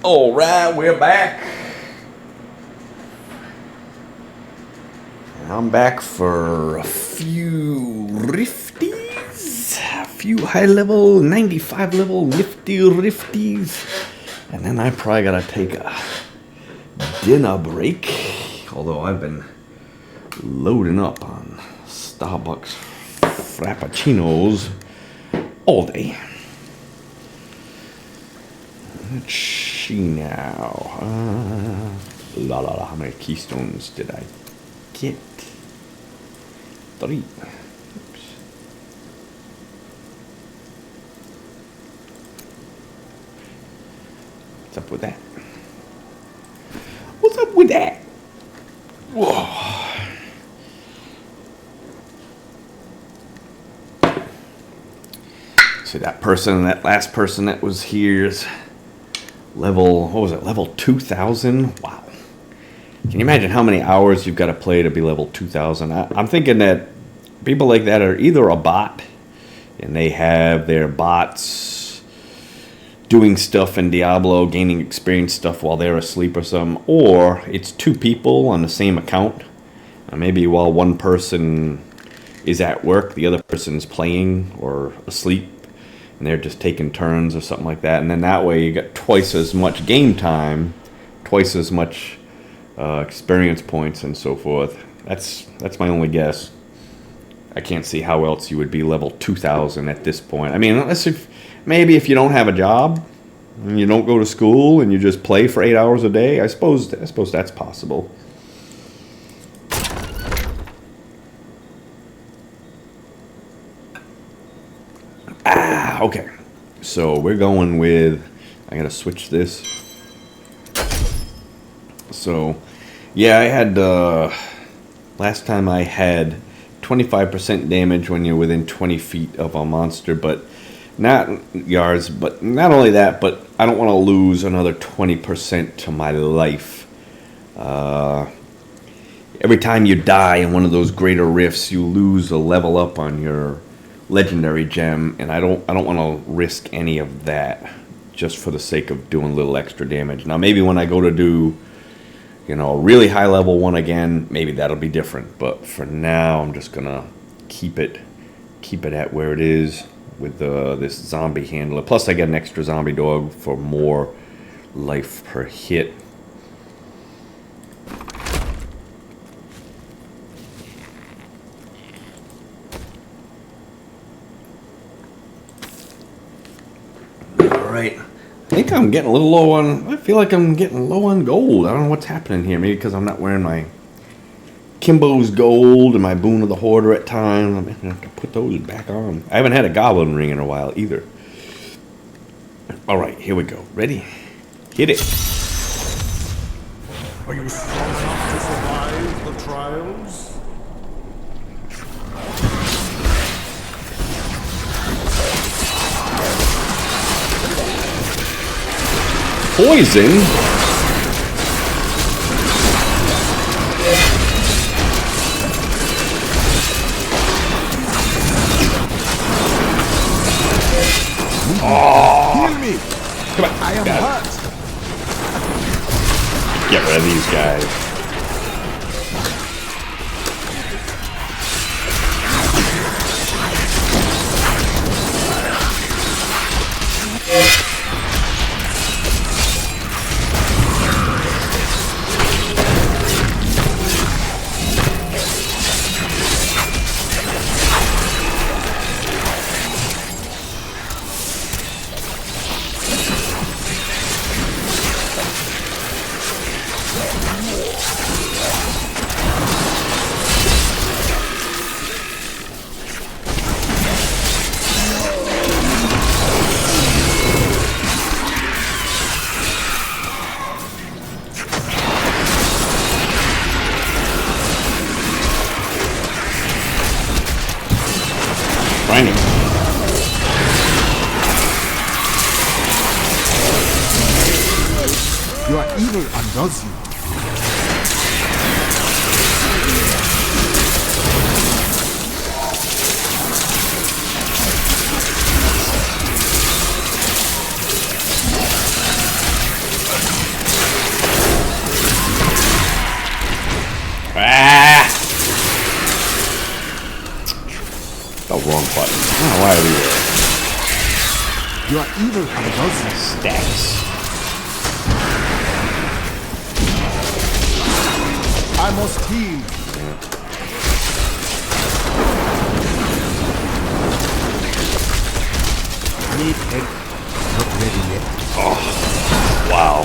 All right, we're back. I'm back for a few rifties, a few high level, 95 level nifty rifties, and then I probably gotta take a dinner break. Although I've been loading up on Starbucks Frappuccinos all day. Let's see now. How many keystones did I get? 3. Oops. What's up with that? What's up with that? Whoa. So that last person that was here's level, what was it, level 2,000? Wow. Can you imagine how many hours you've got to play to be level 2,000? I'm thinking that people like that are either a bot, and they have their bots doing stuff in Diablo, gaining experience stuff while they're asleep or something, or it's 2 people on the same account. Maybe while one person is at work, the other person's playing or asleep, and they're just taking turns or something like that. And then that way you get twice as much game time, twice as much experience points and so forth. That's my only guess. I can't see how else you would be level 2,000 at this point. I mean, unless if you don't have a job and you don't go to school and you just play for 8 hours a day, I suppose that's possible. Okay. So we're going with, I gotta switch this. So, yeah, I had, last time I had 25% damage when you're within 20 feet of a monster, but not yards, but not only that, but I don't want to lose another 20% to my life. Every time you die in one of those greater rifts, you lose a level up on your legendary gem, and I don't want to risk any of that just for the sake of doing a little extra damage. Now, maybe when I go to do, a really high level one again, maybe that'll be different. But for now, I'm just gonna keep it at where it is with this zombie handler. Plus, I get an extra zombie dog for more life per hit. All right. I think I'm getting a little low on, I feel like I'm getting low on gold. I don't know what's happening here. Maybe because I'm not wearing my Kimbo's gold and my Boon of the Hoarder at times. I'm going to have to put those back on. I haven't had a goblin ring in a while either. All right, here we go. Ready? Hit it. Are you strong enough to survive the trials? Poison? Oh! Heal me! Come on. I am hurt! Get rid of these guys. Grinding. Your evil undoes you. Oh, wrong button. Oh, why are we there? You are evil and ugly. Stacks. I must heal. Need help. Not ready yet. Wow.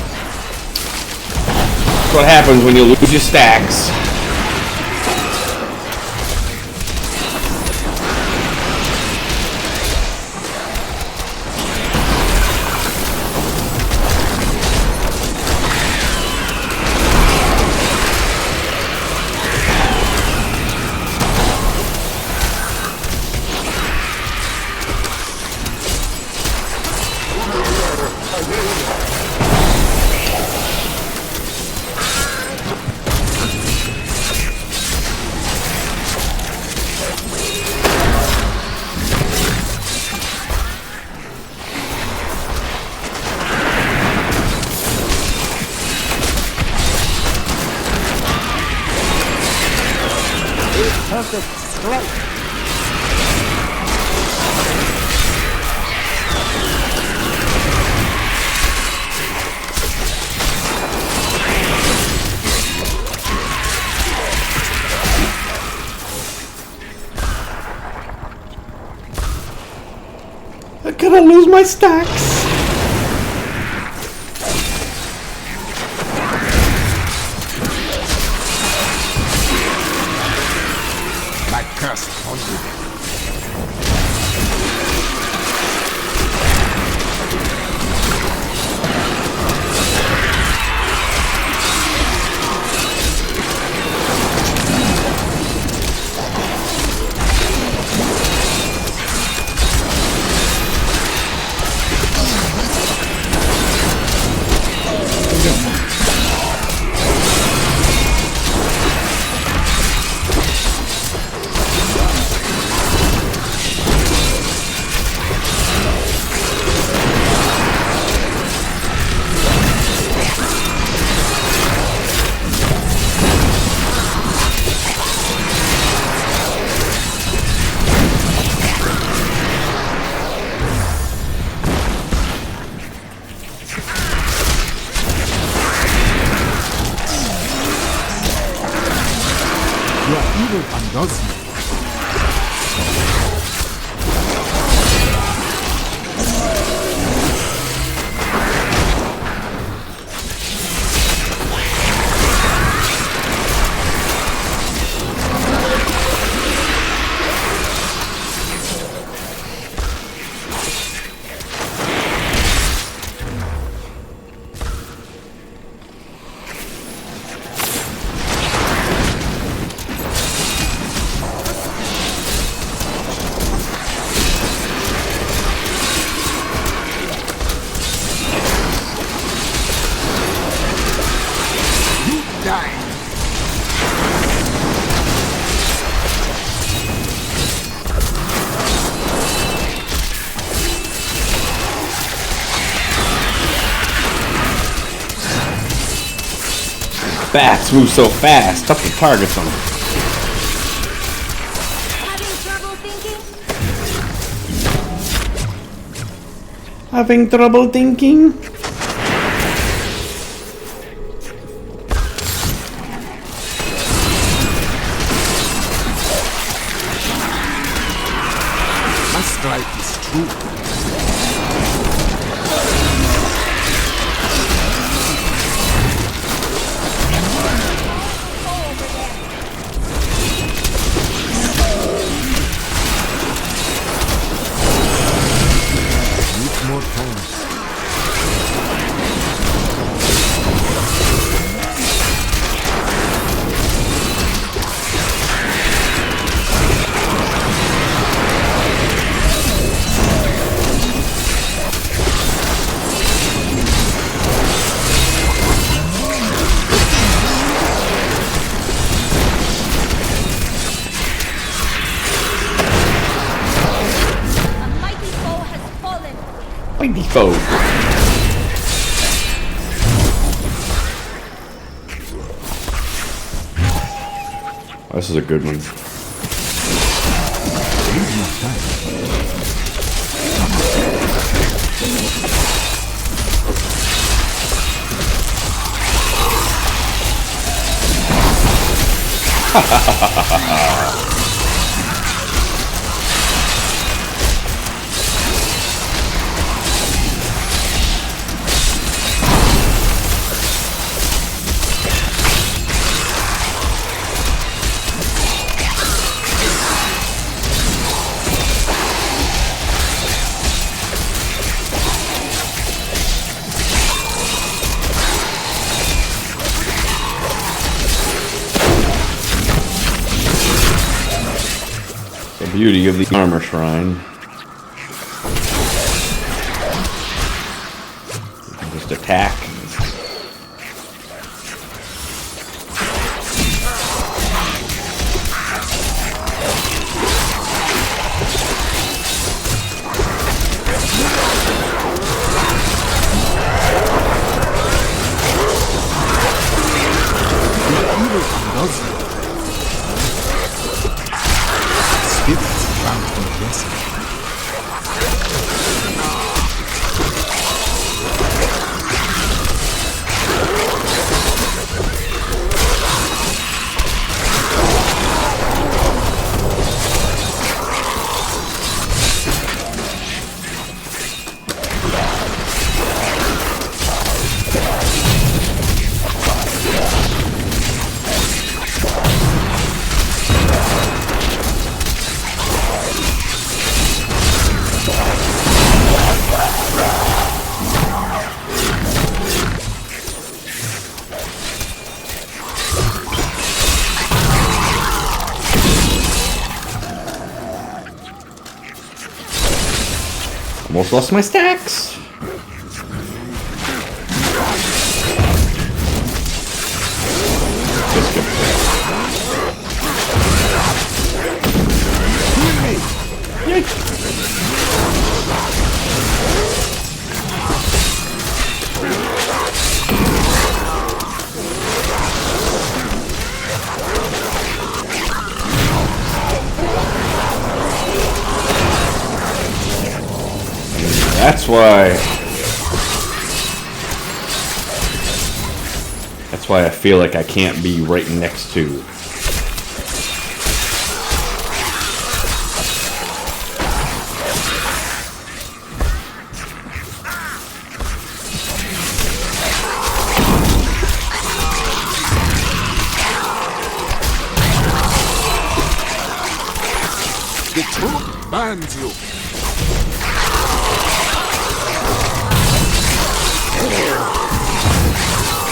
That's what happens when you lose your stacks. Perfect strike. I'm gonna lose my stacks. My cursed hungry. You are evil and ugly. Bats move so fast. Tough to target them. Having trouble thinking? Having trouble thinking? My strike is true. Need more time. A mighty foe has fallen. Mighty foe. This is a good one. Need more time. The beauty of the armor shrine. You can just attack. Spirits bound for the blessing. Almost lost my stacks. Just skip that. That's why. That's why I feel like I can't be right next to. The truth binds you.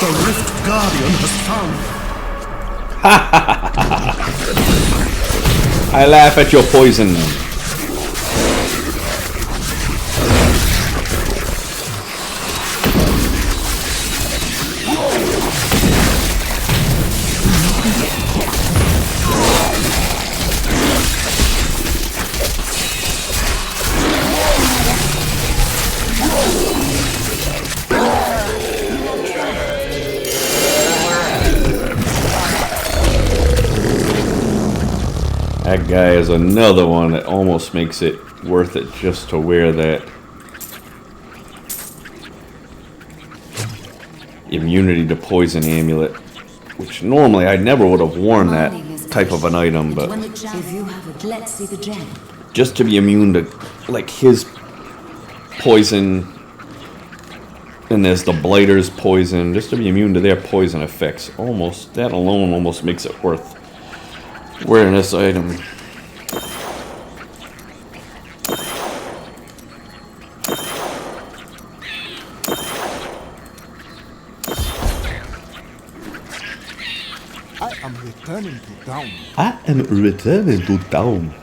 The Rift Guardian has found. I laugh at your poison. That guy is another one that almost makes it worth it just to wear that immunity to poison amulet, which normally I never would have worn that type of an item, but just to be immune to like his poison, and there's the blighter's poison, just to be immune to their poison effects, almost that alone almost makes it worth wearing this item. I am returning to town. I am returning to town.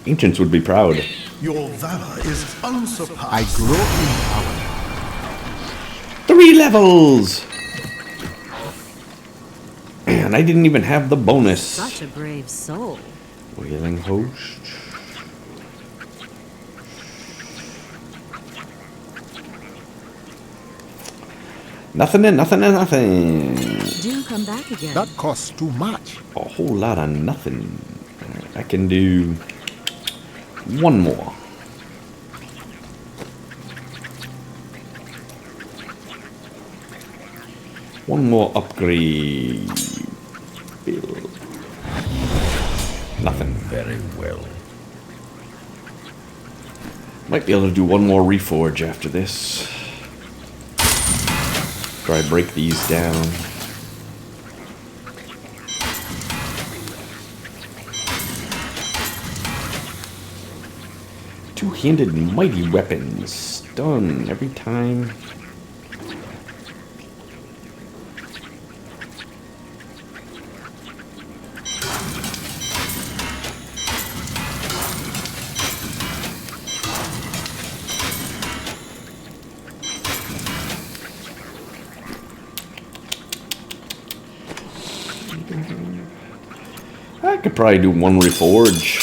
Ancients would be proud. Your valor is unsurpassed. I grow in power. 3 levels! And I didn't even have the bonus. Such a brave soul. Wailing host. Nothing and nothing and nothing. Do come back again. That costs too much. A whole lot of nothing. I can do one more. One more upgrade. Build. Nothing. Very well. Might be able to do one more reforge after this. Try to break these down. Two-handed mighty weapons. Stun every time. I could probably do one reforge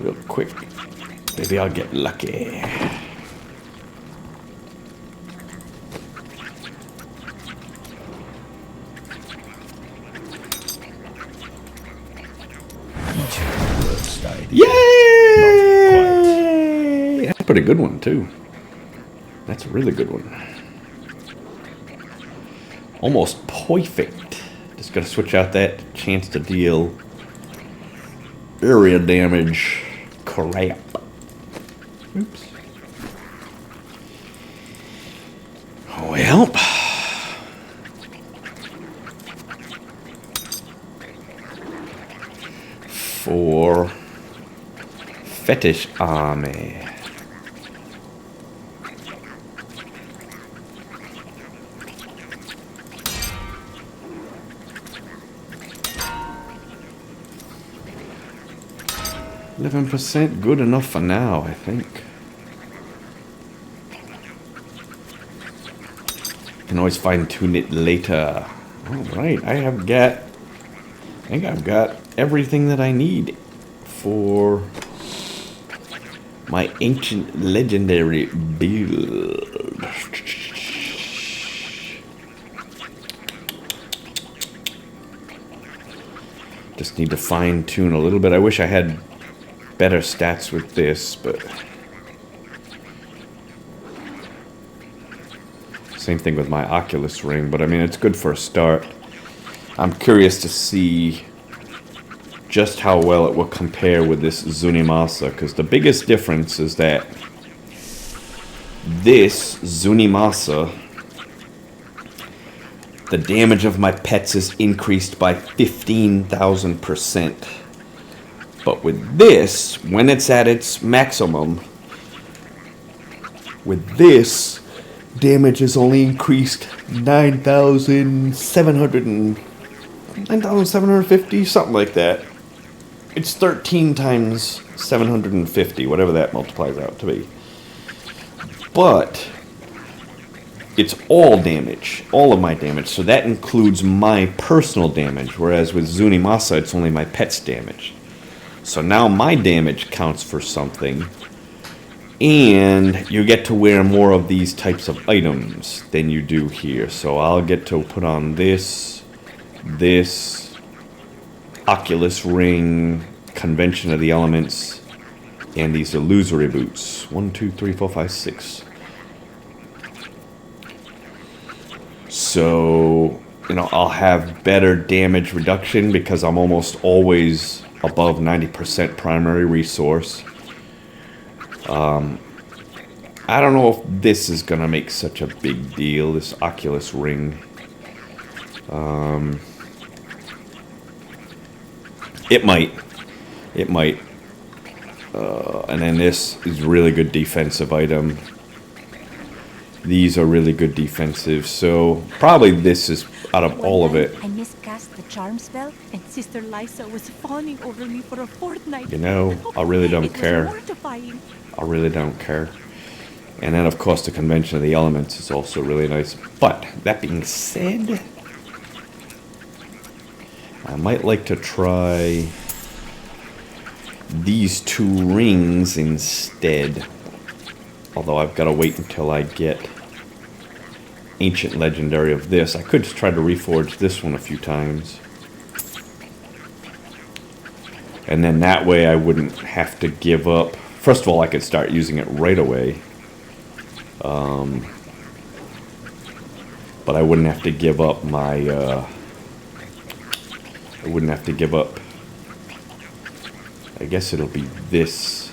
real quick. Maybe I'll get lucky. Yay! That's a pretty good one too. That's a really good one. Almost perfect. Just gotta switch out that chance to deal area damage. Crap. Oops. Well. For Fetish Army. %, good enough for now, I think. Can always fine tune it later. Alright, I think I've got everything that I need for my ancient legendary build. Just need to fine tune a little bit. I wish I had better stats with this, but same thing with my Oculus ring, but I mean it's good for a start. I'm curious to see just how well it will compare with this Zunimasa, because the biggest difference is that this Zunimasa, the damage of my pets is increased by 15,000%. But with this, when it's at its maximum, with this, damage is only increased 9,750, something like that. It's 13 times 750, whatever that multiplies out to be. But it's all damage, all of my damage. So that includes my personal damage, whereas with Zunimasa, it's only my pet's damage. So now my damage counts for something, and you get to wear more of these types of items than you do here. So I'll get to put on this Oculus ring, Convention of the Elements, and these illusory boots. 1, 2, 3, 4, 5, 6. So, you know, I'll have better damage reduction because I'm almost always above 90% primary resource. I don't know if this is gonna make such a big deal, this Oculus ring. It might. And then this is really good defensive item. These are really good defensive, so probably this is out of all of it. I miscast the charm spell, and Sister Lysa was fawning over me for a fortnight. You know, I really don't care. It was mortifying. I really don't care. And then, of course, the Convention of the Elements is also really nice. But, that being said, I might like to try these two rings instead. Although I've got to wait until I get Ancient Legendary of this. I could just try to reforge this one a few times. And then that way I wouldn't have to give up. First of all, I could start using it right away. But I wouldn't have to give up my, I wouldn't have to give up, I guess it'll be this.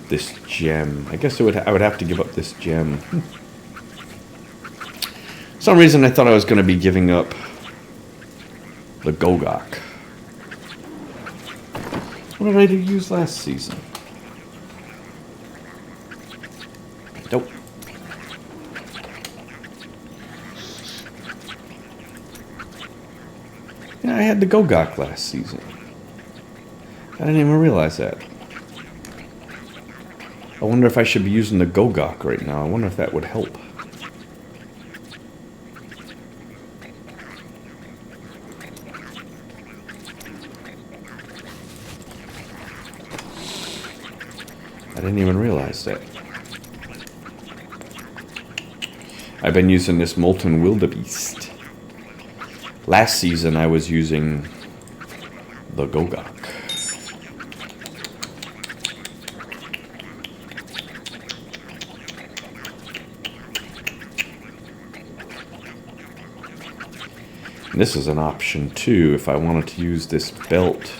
This gem. I guess I would have to give up this gem. For some reason I thought I was going to be giving up the Gogok. What did I use last season? Nope. Yeah, I had the Gogok last season. I didn't even realize that. I wonder if I should be using the Gogok right now. I wonder if that would help. I didn't even realize that. I've been using this Molten Wildebeest. Last season I was using the Gogok. And this is an option too if I wanted to use this belt.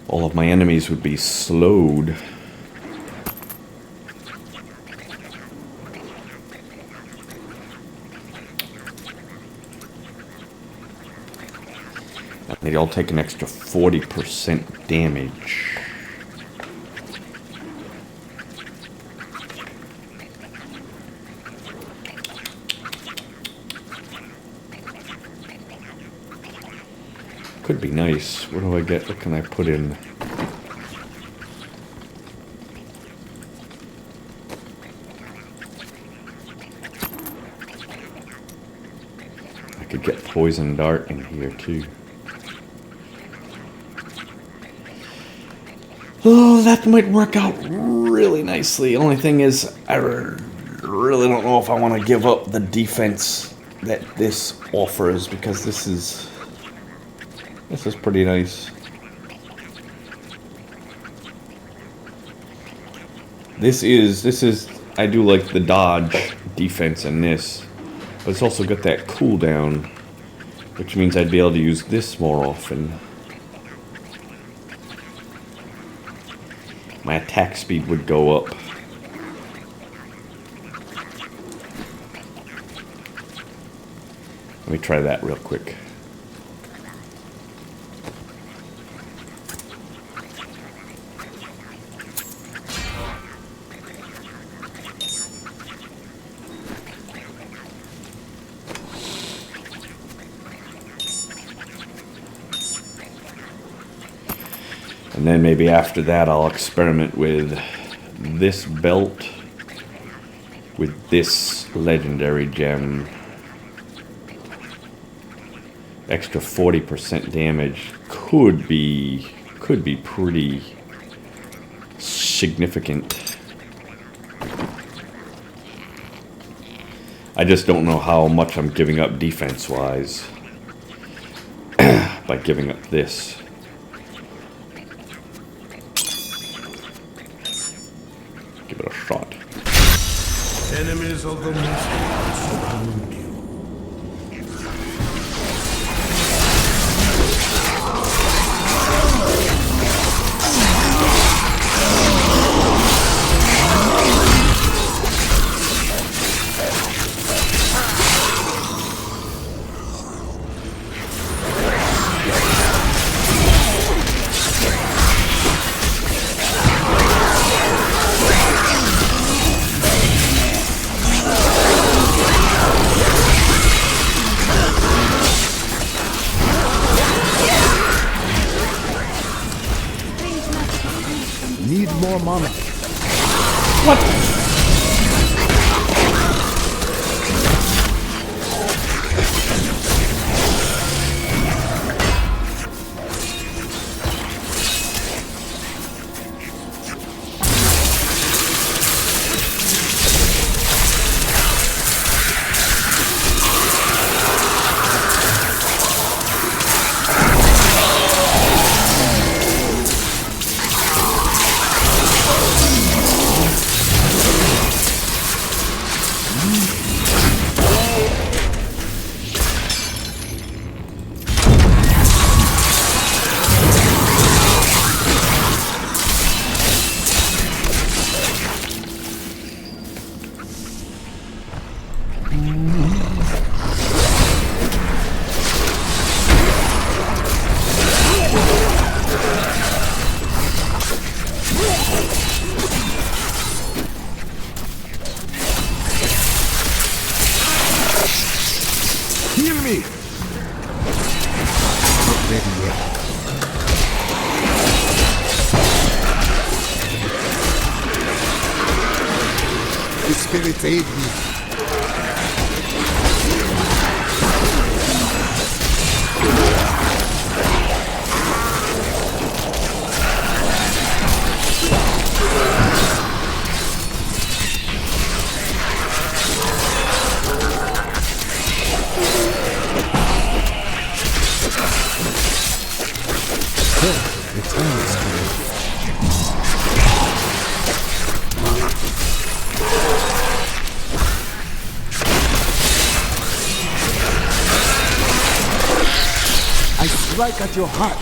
All of my enemies would be slowed. They all take an extra 40% damage. Could be nice. What do I get? What can I put in? I could get Poison Dart in here too. Oh, that might work out really nicely. Only thing is, I really don't know if I want to give up the defense that this offers, because this is pretty nice. This is I do like the dodge defense in this, but it's also got that cooldown, which means I'd be able to use this more often. My attack speed would go up. Let me try that real quick. And then maybe after that I'll experiment with this belt with this legendary gem. Extra 40% damage could be pretty significant. I just don't know how much I'm giving up defense wise by giving up this. Give it a shot. Enemies of the Mystery surround you. Need more mana. What? Spirit aid me. Return, Spirit. I strike at your heart.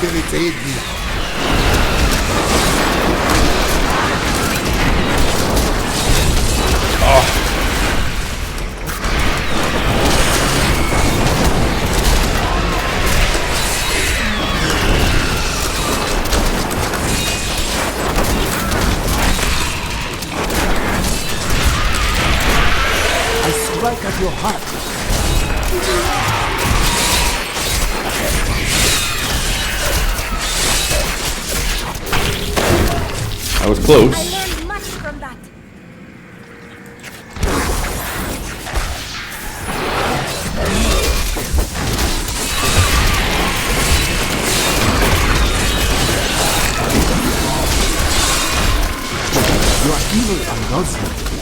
Spirit aid me. I strike at your heart. I was close. I learned much from that. You are evil and godly.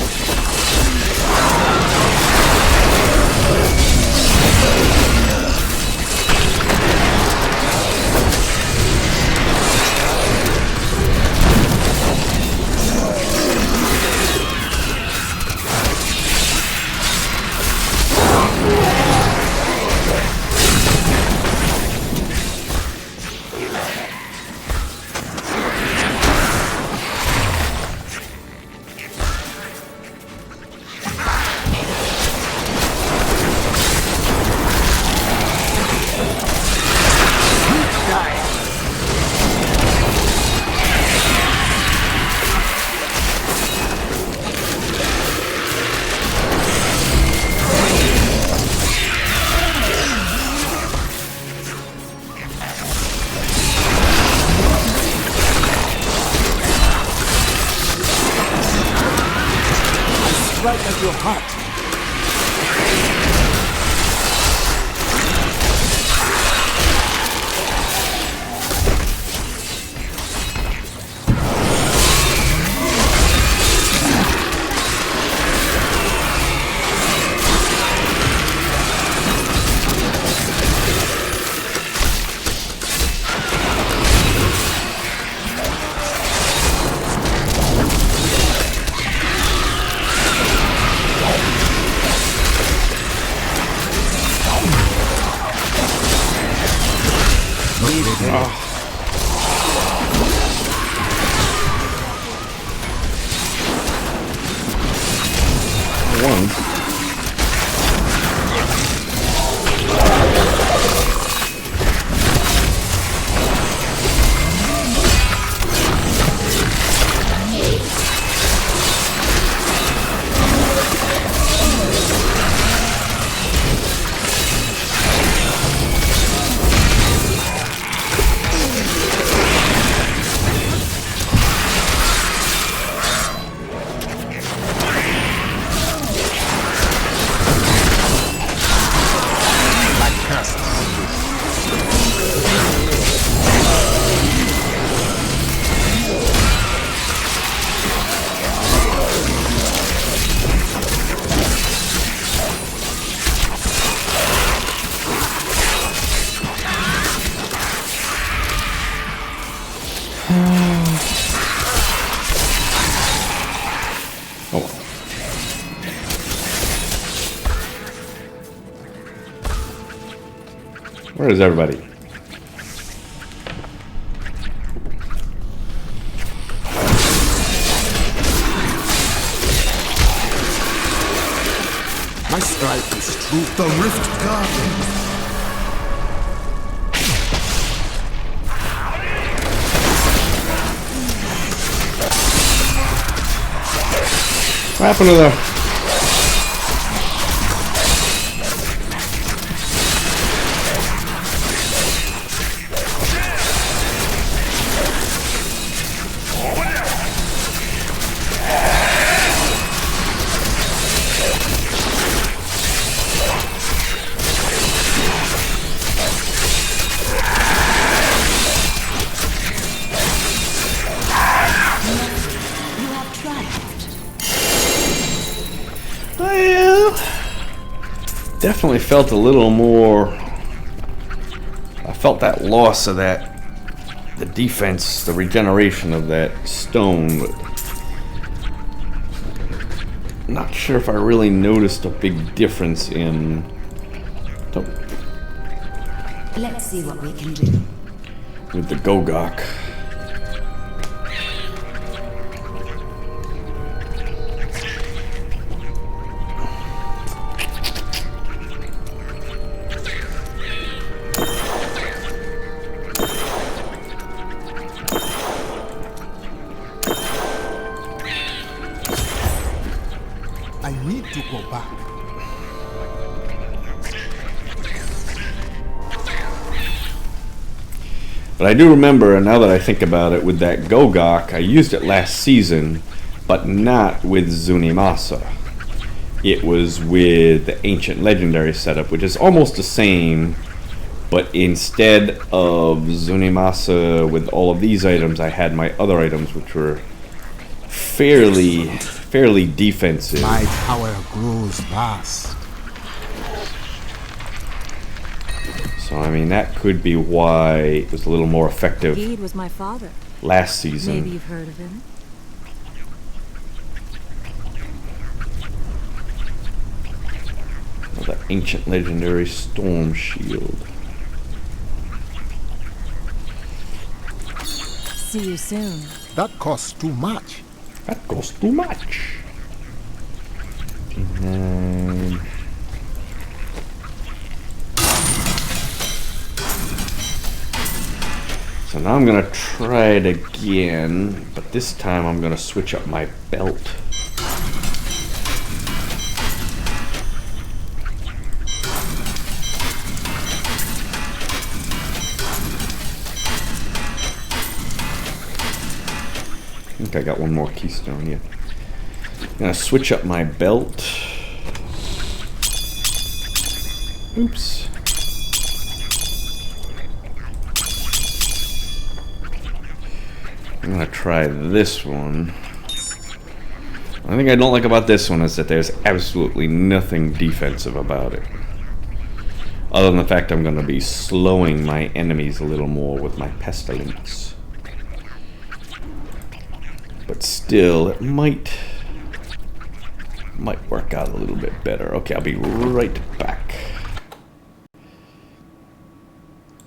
Strike at your heart. One. Oh. Where is everybody? My strife is true. The Rift Garden. What happened to the... Well, definitely felt a little more. I felt that loss of that, the defense, the regeneration of that stone, but not sure if I really noticed a big difference in. Let's see what we can do. With the Gogok. I need to go back. But I do remember, and now that I think about it, with that Gogok, I used it last season, but not with Zunimasa. It was with the Ancient Legendary setup, which is almost the same, but instead of Zunimasa with all of these items, I had my other items, which were fairly defensive. My power grows vast. So I mean that could be why it was a little more effective He was my father. last season. Maybe you've heard of him. The Ancient Legendary Storm Shield. See you soon. That costs too much. That costs too much. And so now I'm gonna try it again, but this time I'm gonna switch up my belt. I think I got one more keystone here. I'm gonna switch up my belt. Oops. I'm gonna try this one. The thing I don't like about this one is that there's absolutely nothing defensive about it. Other than the fact I'm gonna be slowing my enemies a little more with my pestilence. But still, it might work out a little bit better. Okay, I'll be right back.